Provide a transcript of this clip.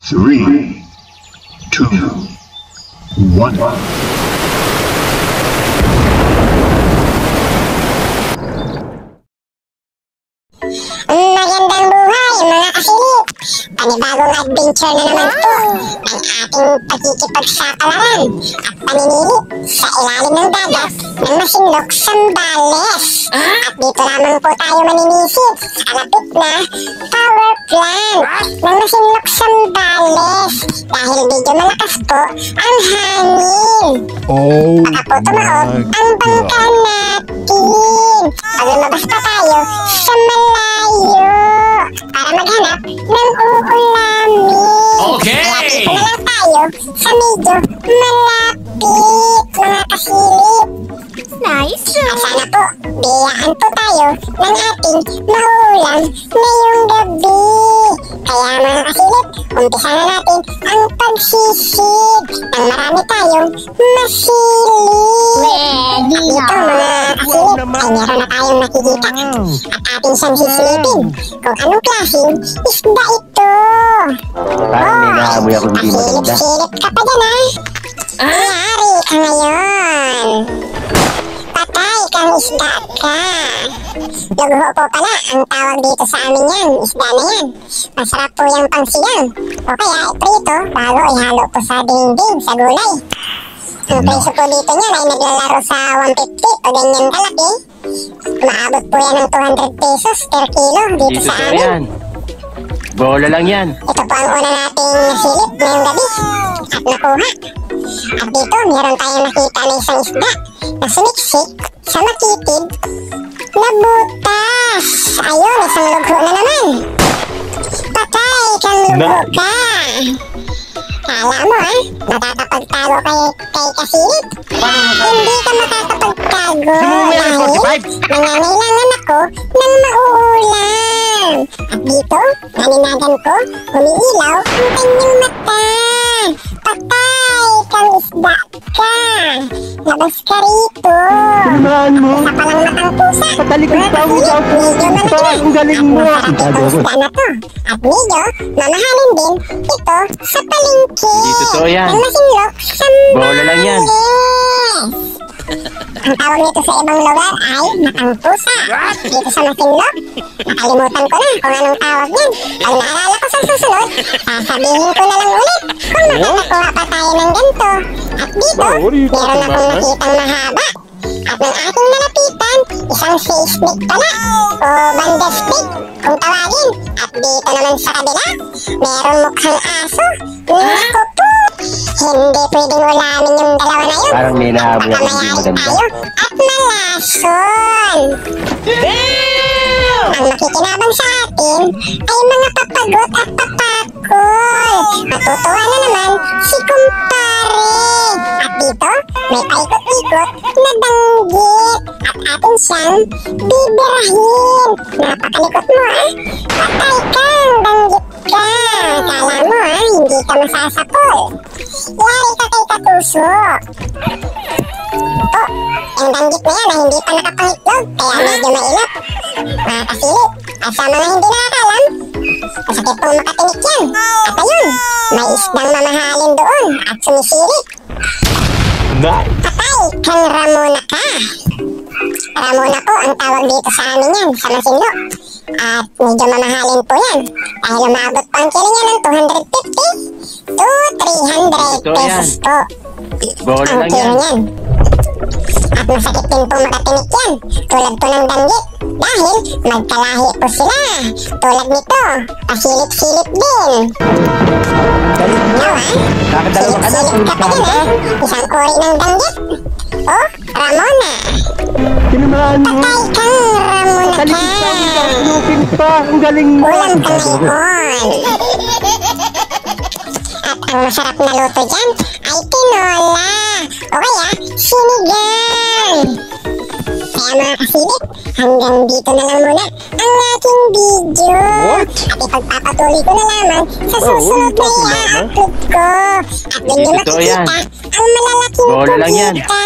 3, 2, 1. Magandang buhay mga kasilip! Panibagong adventure na naman po ng ating pagkikipagsapalaran at paninilip sa ilalim ng dagat ng Masinloc, Zambales. At dito lamang po tayo maninisid sa kalapit na power plant ng Masinloc, Zambales dahil medyo malakas po ang hangin. Baka po tumaob ang bangka natin. Pag lumabas pa tayo sa malayo para maghanap ng uulamin. Okay! Kaya dito na lang tayo sa medyo malapit mga kasilip. Nice! At sana po, biyaan po tayo ng ating mauulam ngayong gabi. Kaya mga kasilip, umpisa na natin ang pagsisid ng marami tayong masilip. Ready Dito na! mga kasilip, ay meron na tayong nakikita at atin siyang sisilipin kung anong klaseng isda ito. Parang may naamoy ako hindi maganda. Silip-silip ka pa dyan Mayari ka ngayon. Patay kang isda ka. Lugho po pala ang tawag dito sa amin yan, isda na yan. Masarap po yung pangsigang. O kaya iprito bago ihalo po sa dingding sa gulay. Ang presyo po dito niyan ay naglalaro sa 150 o ganyan kalaki. Maabot po yan ng 200 pesos per kilo dito Dito sa to amin. yan. Bola lang yan. Ito po ang una nating nasilip ngayong gabi at nakuha. At dito meron tayong nakita na isang isda na sumiksik sa makitid na butas. Ayun, isang lugho na naman. Patay kang lugho ka. Kala mo matatapagtago kay kasilip. Hindi ka matatapagtago dahil nangangailangan ako ng mauulam. At dito, naninagan ko, umiilaw ang kanyang mata. Patay kang isda ka. Labas ka rito. Tinamaan mo. Isa palang matang pusa. Patalikod pa ang ikaw po. Medyo malaki. Ang galing mo. Masarap itong isda na to. At medyo mamahalin din ito sa palengke. Hindi totoo yan. Ng Masinloc, Zambales. Bola lang yan. Ang tawag nito sa ibang lugar ay matang pusa. Dito sa Masinloc, nakalimutan ko na kung anong tawag yan. Pag naalala ko sa susunod, sasabihin ko na lang ulit kung makakakuha pa tayo ng ganito. At dito, meron akong nakitang mahaba. At ng ating nalapitan, isang sea snake pala o banda snake kung tawagin. At dito naman sa kabila, meron mukhang aso. Naku po! Hindi pwedeng ulamin yung dalawa na yun. Parang may naamoy ako hindi Baka maganda. tayo at malason. Ang makikinabang sa atin ay mga papagot at papakol. Matutuwa na naman si kumpare. At dito, may paikot-ikot na danggit. At atin siyang bibirahin. Napakalikot mo Patay kang danggit ka. Kala mo hindi ka masasapol. Yari ka kay katusok. Yung danggit na yan ay hindi pa nakapangitlog kaya medyo mailap. Mga kasilip, at sa mga hindi nakakalam, masakit pong makatinik yan. At ayun, may isdang mamahalin doon at sumisilip. Patay kang Ramona ka. Ramona po ang tawag dito sa amin yan, sa Masinloc. At medyo mamahalin po yan dahil umabot pa ang kilo niya ng 250 to 300 pesos po. Bola Ang lang kilo yan. niyan. At masakit din po makatinik yan, tulad po ng danggit. Dahil magkalahi po sila. Tulad nito, pasilip-silip din. Ikaw Kakadalawa ka na. silip-silip ka pa din Isang uri ng danggit. Oh, Ramona. Tinamaan mo. Patay kang Ramona ka. Talikod pa ang ikaw. Lupin pa. Ang galing mo. Ulam ka ngayon. At ang masarap na luto dyan ay tinola o kaya sinigang. Kaya mga kasilip, hanggang dito na lang muna ang aking video. At ipagpapatuloy ko na lamang sa susunod na i-upload ko. At doon nyo Totoo yan. makikita ang malalaking Bola lang yan. kumita.